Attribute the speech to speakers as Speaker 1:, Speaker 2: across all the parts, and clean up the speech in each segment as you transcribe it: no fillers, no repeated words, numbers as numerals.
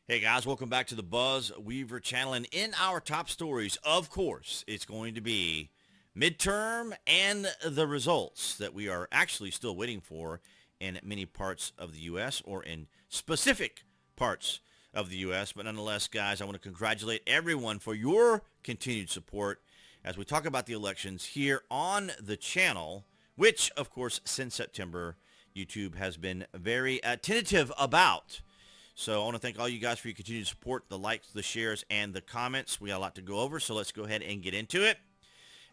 Speaker 1: Hey guys, welcome back to the BuzWeaver channel. And in our top stories, of course, it's going to be midterm and the results that we are actually still waiting for in many parts of the U.S. or in specific parts of the U.S. But nonetheless, guys, I want to congratulate everyone for your continued support as we talk about the elections here on the channel, which, of course, since September, YouTube has been very tentative about. So I want to thank all you guys for your continued support, the likes, the shares, and the comments. We got a lot to go over, so let's go ahead and get into it.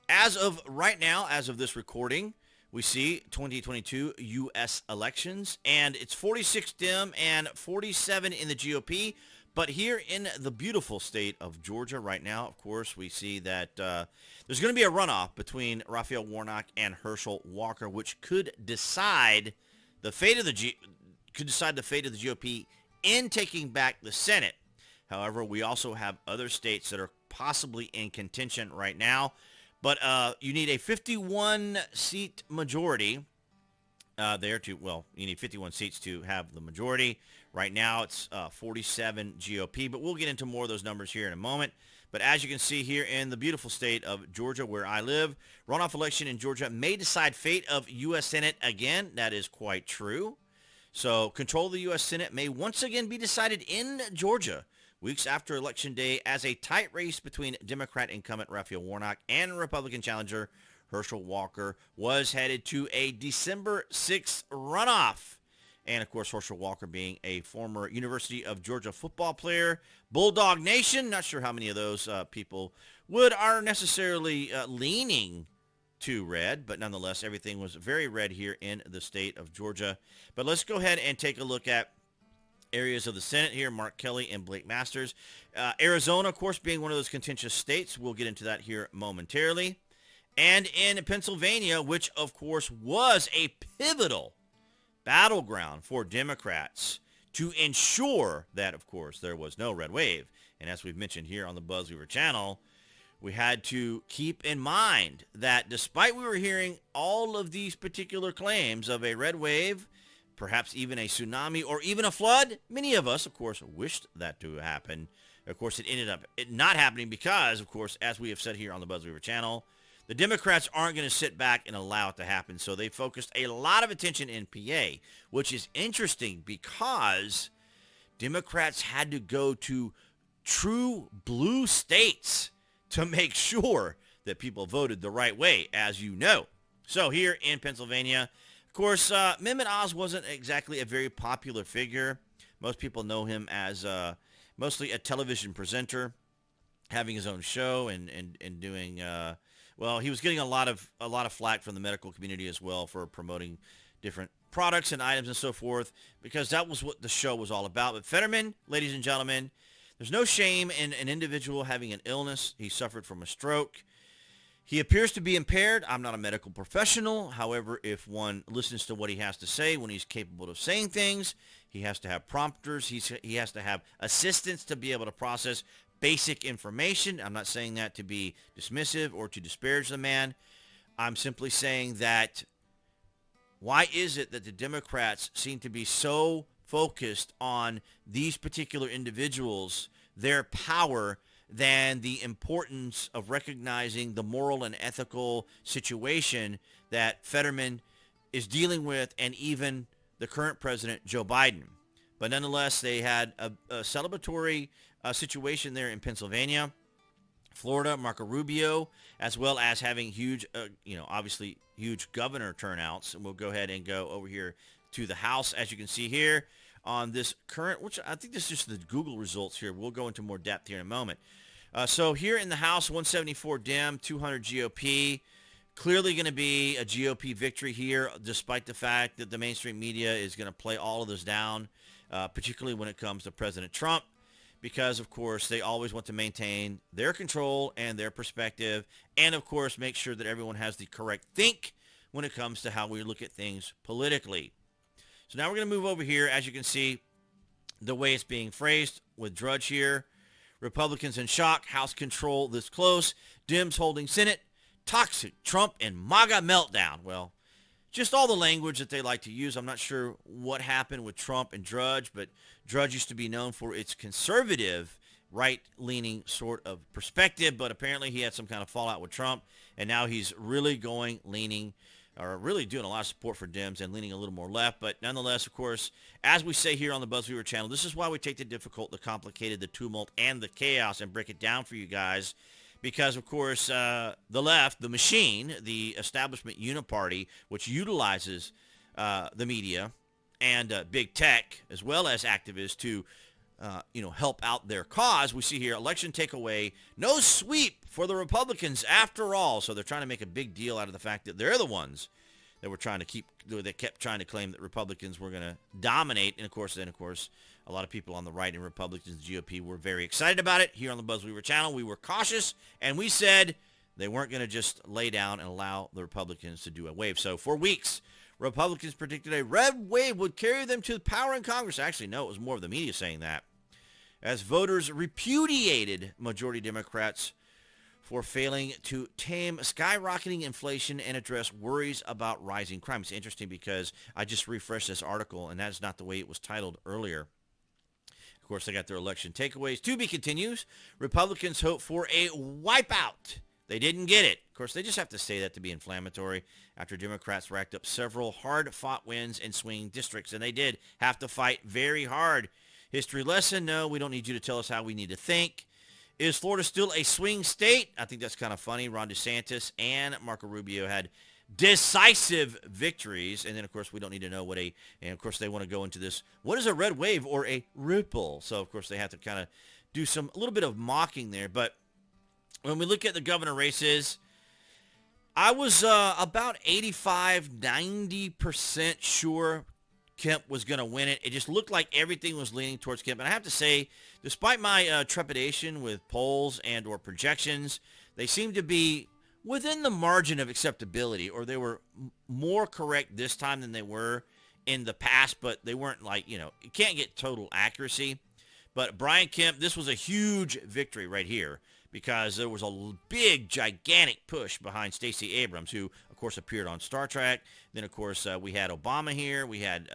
Speaker 1: As of right now, as of this recording, we see 2022 U.S. elections, and it's 46 Dem and 47 in the GOP. But here in the beautiful state of Georgia right now, of course, we see that there's going to be a runoff between Raphael Warnock and Herschel Walker, which could decide the fate of the GOP in taking back the Senate. However, we also have other states that are possibly in contention right now. But you need a 51-seat majority you need 51 seats to have the majority. Right now, it's 47 GOP, but we'll get into more of those numbers here in a moment. But as you can see here in the beautiful state of Georgia, where I live, runoff election in Georgia may decide fate of U.S. Senate again. That is quite true. So control of the U.S. Senate may once again be decided in Georgia weeks after Election Day as a tight race between Democrat incumbent Raphael Warnock and Republican challenger Herschel Walker was headed to a December 6th runoff. And, of course, Herschel Walker being a former University of Georgia football player. Bulldog Nation, not sure how many of those people are necessarily leaning to red, but nonetheless, everything was very red here in the state of Georgia. But let's go ahead and take a look at areas of the Senate here, Mark Kelly and Blake Masters. Arizona, of course, being one of those contentious states. We'll get into that here momentarily. And in Pennsylvania, which, of course, was a pivotal battleground for Democrats to ensure that, of course, there was no red wave. And as we've mentioned here on the BuzWeaver channel, we had to keep in mind that despite we were hearing all of these particular claims of a red wave, perhaps even a tsunami or even a flood, many of us, of course, wished that to happen. Of course, it ended up not happening because, of course, as we have said here on the BuzWeaver channel, the Democrats aren't going to sit back and allow it to happen. So they focused a lot of attention in PA, which is interesting because Democrats had to go to true blue states to make sure that people voted the right way, as you know. So here in Pennsylvania, of course, Mehmet Oz wasn't exactly a very popular figure. Most people know him as mostly a television presenter, having his own show and doing, he was getting a lot of flack from the medical community as well for promoting different products and items and so forth, because that was what the show was all about. But Fetterman, ladies and gentlemen, there's no shame in an individual having an illness. He suffered from a stroke. He appears to be impaired. I'm not a medical professional. However, if one listens to what he has to say when he's capable of saying things, he has to have prompters. He has to have assistants to be able to process basic information. I'm not saying that to be dismissive or to disparage the man. I'm simply saying that why is it that the Democrats seem to be so focused on these particular individuals, their power, than the importance of recognizing the moral and ethical situation that Fetterman is dealing with, and even the current president, Joe Biden. But nonetheless, they had a celebratory situation there in Pennsylvania, Florida, Marco Rubio, as well as having huge, obviously huge governor turnouts. And we'll go ahead and go over here to the House, as you can see here on this current, which I think this is just the Google results here. We'll go into more depth here in a moment. So here in the House, 174 Dem, 200 GOP. Clearly going to be a GOP victory here, despite the fact that the mainstream media is going to play all of this down, particularly when it comes to President Trump, because, of course, they always want to maintain their control and their perspective, and, of course, make sure that everyone has the correct think when it comes to how we look at things politically. So now we're going to move over here, as you can see, the way it's being phrased with Drudge here. Republicans in shock, House control this close, Dems holding Senate, toxic Trump and MAGA meltdown. Well, just all the language that they like to use. I'm not sure what happened with Trump and Drudge, but Drudge used to be known for its conservative, right-leaning sort of perspective, but apparently he had some kind of fallout with Trump, and now he's really leaning, or really doing a lot of support for Dems and leaning a little more left. But nonetheless, of course, as we say here on the BuzWeaver channel, this is why we take the difficult, the complicated, the tumult, and the chaos and break it down for you guys. Because, of course, the left, the machine, the establishment uniparty, which utilizes the media and big tech, as well as activists to, help out their cause. We see here, election takeaway, no sweep for the Republicans after all. So they're trying to make a big deal out of the fact that they're the ones that were trying to they kept trying to claim that Republicans were going to dominate. And, of course, a lot of people on the right and Republicans, the GOP, were very excited about it. Here on the BuzWeaver channel, we were cautious, and we said they weren't going to just lay down and allow the Republicans to do a wave. So for weeks, Republicans predicted a red wave would carry them to power in Congress. Actually, no, it was more of the media saying that, as voters repudiated majority Democrats for failing to tame skyrocketing inflation and address worries about rising crime. It's interesting because I just refreshed this article, and that's not the way it was titled earlier. Of course, they got their election takeaways. To be continues. Republicans hope for a wipeout. They didn't get it. Of course, they just have to say that to be inflammatory after Democrats racked up several hard-fought wins in swing districts, and they did have to fight very hard. History lesson, no, we don't need you to tell us how we need to think. Is Florida still a swing state? I think that's kind of funny. Ron DeSantis and Marco Rubio had decisive victories. And then, of course, we don't need to know and of course, they want to go into this, what is a red wave or a ripple? So, of course, they have to kind of do a little bit of mocking there. But when we look at the governor races, I was about 85-90% sure Kemp was going to win it. It just looked like everything was leaning towards Kemp. And I have to say, despite my trepidation with polls and or projections, they seem to be within the margin of acceptability, or they were more correct this time than they were in the past, but they weren't you can't get total accuracy. But Brian Kemp, this was a huge victory right here because there was a big, gigantic push behind Stacey Abrams, who, of course, appeared on Star Trek. Then, of course, we had Obama here. We had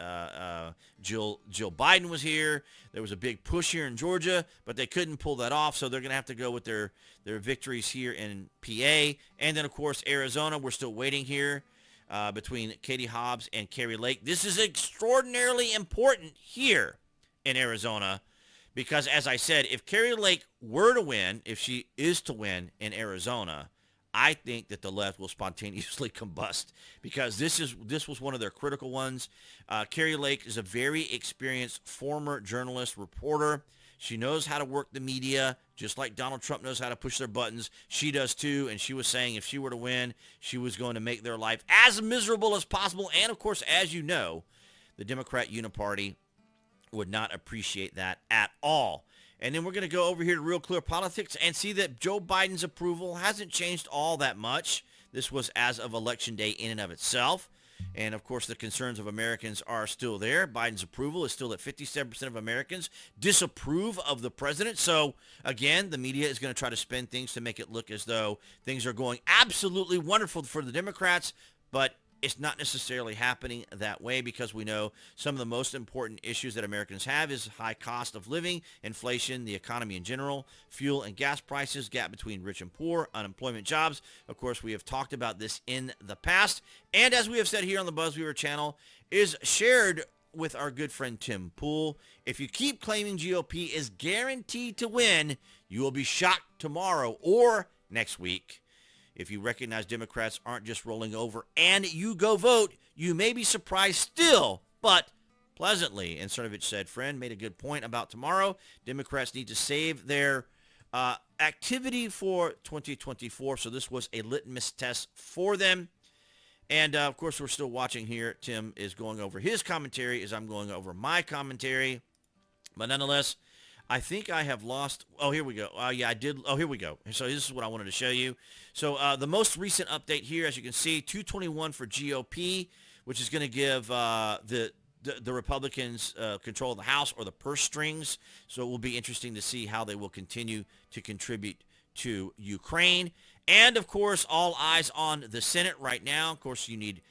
Speaker 1: Jill Biden was here. There was a big push here in Georgia, but they couldn't pull that off, so they're going to have to go with their victories here in PA. And then, of course, Arizona, we're still waiting here between Katie Hobbs and Kari Lake. This is extraordinarily important here in Arizona because, as I said, if Kari Lake were to win, if she is to win in Arizona, I think that the left will spontaneously combust because this was one of their critical ones. Kari Lake is a very experienced former journalist, reporter. She knows how to work the media, just like Donald Trump knows how to push their buttons. She does too, and she was saying if she were to win, she was going to make their life as miserable as possible. And, of course, as you know, the Democrat Uniparty would not appreciate that at all. And then we're going to go over here to Real Clear Politics and see that Joe Biden's approval hasn't changed all that much. This was as of Election Day in and of itself. And, of course, the concerns of Americans are still there. Biden's approval is still at 57% of Americans disapprove of the president. So, again, the media is going to try to spin things to make it look as though things are going absolutely wonderful for the Democrats, but it's not necessarily happening that way because we know some of the most important issues that Americans have is high cost of living, inflation, the economy in general, fuel and gas prices, gap between rich and poor, unemployment, jobs. Of course, we have talked about this in the past. And as we have said here on the BuzWeaver channel, is shared with our good friend Tim Pool. If you keep claiming GOP is guaranteed to win, you will be shocked tomorrow or next week. If you recognize Democrats aren't just rolling over and you go vote, you may be surprised still, but pleasantly. And Cernovich said, friend, made a good point about tomorrow. Democrats need to save their activity for 2024. So this was a litmus test for them. And, of course, we're still watching here. Tim is going over his commentary as I'm going over my commentary. But nonetheless, I think I have lost. Oh, here we go. Yeah, I did. Oh, here we go. So this is what I wanted to show you. So the most recent update here, as you can see, 221 for GOP, which is going to give the Republicans control of the House or the purse strings. So it will be interesting to see how they will continue to contribute to Ukraine. And, of course, all eyes on the Senate right now. Of course, you need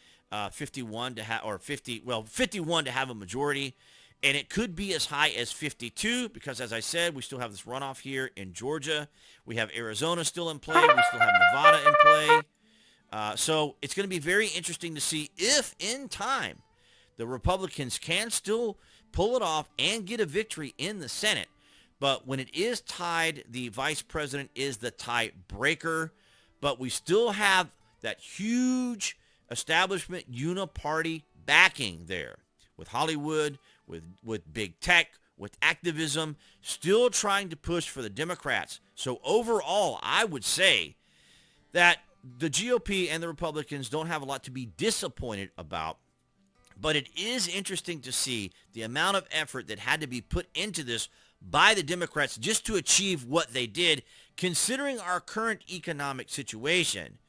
Speaker 1: 51 to have, or 50, well, 51 to have a majority. And it could be as high as 52 because, as I said, we still have this runoff here in Georgia. We have Arizona still in play. We still have Nevada in play. So it's going to be very interesting to see if in time the Republicans can still pull it off and get a victory in the Senate. But when it is tied, the vice president is the tiebreaker. But we still have that huge establishment uniparty backing there with Hollywood, with big tech, with activism, still trying to push for the Democrats. So overall, I would say that the GOP and the Republicans don't have a lot to be disappointed about. But it is interesting to see the amount of effort that had to be put into this by the Democrats just to achieve what they did, considering our current economic situation.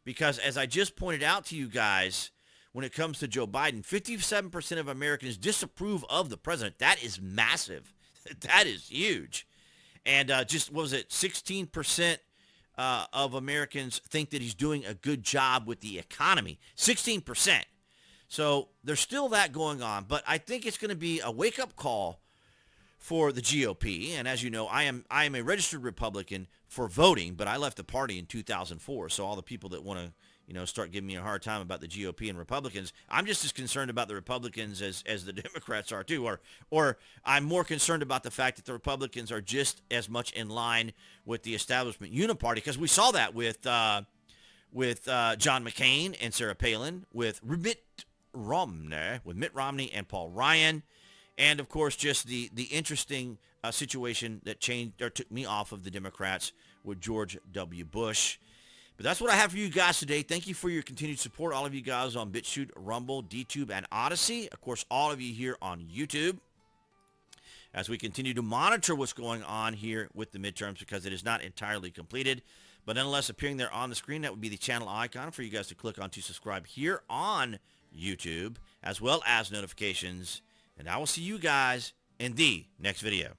Speaker 1: Because as I just pointed out to you guys, when it comes to Joe Biden, 57% of Americans disapprove of the president. That is massive. That is huge. And just, what was it, 16% of Americans think that he's doing a good job with the economy. 16%. So there's still that going on. But I think it's going to be a wake-up call for the GOP. And as you know, I am a registered Republican for voting, but I left the party in 2004. So all the people that want to, start giving me a hard time about the GOP and Republicans, I'm just as concerned about the Republicans as the Democrats are too. Or I'm more concerned about the fact that the Republicans are just as much in line with the establishment uniparty, because we saw that with John McCain and Sarah Palin, with Mitt Romney and Paul Ryan. And, of course, just the interesting situation that changed or took me off of the Democrats with George W. Bush. But that's what I have for you guys today. Thank you for your continued support, all of you guys on BitChute, Rumble, DTube, and Odyssey. Of course, all of you here on YouTube, as we continue to monitor what's going on here with the midterms, because it is not entirely completed. But nonetheless, appearing there on the screen, that would be the channel icon for you guys to click on to subscribe here on YouTube, as well as notifications. And I will see you guys in the next video.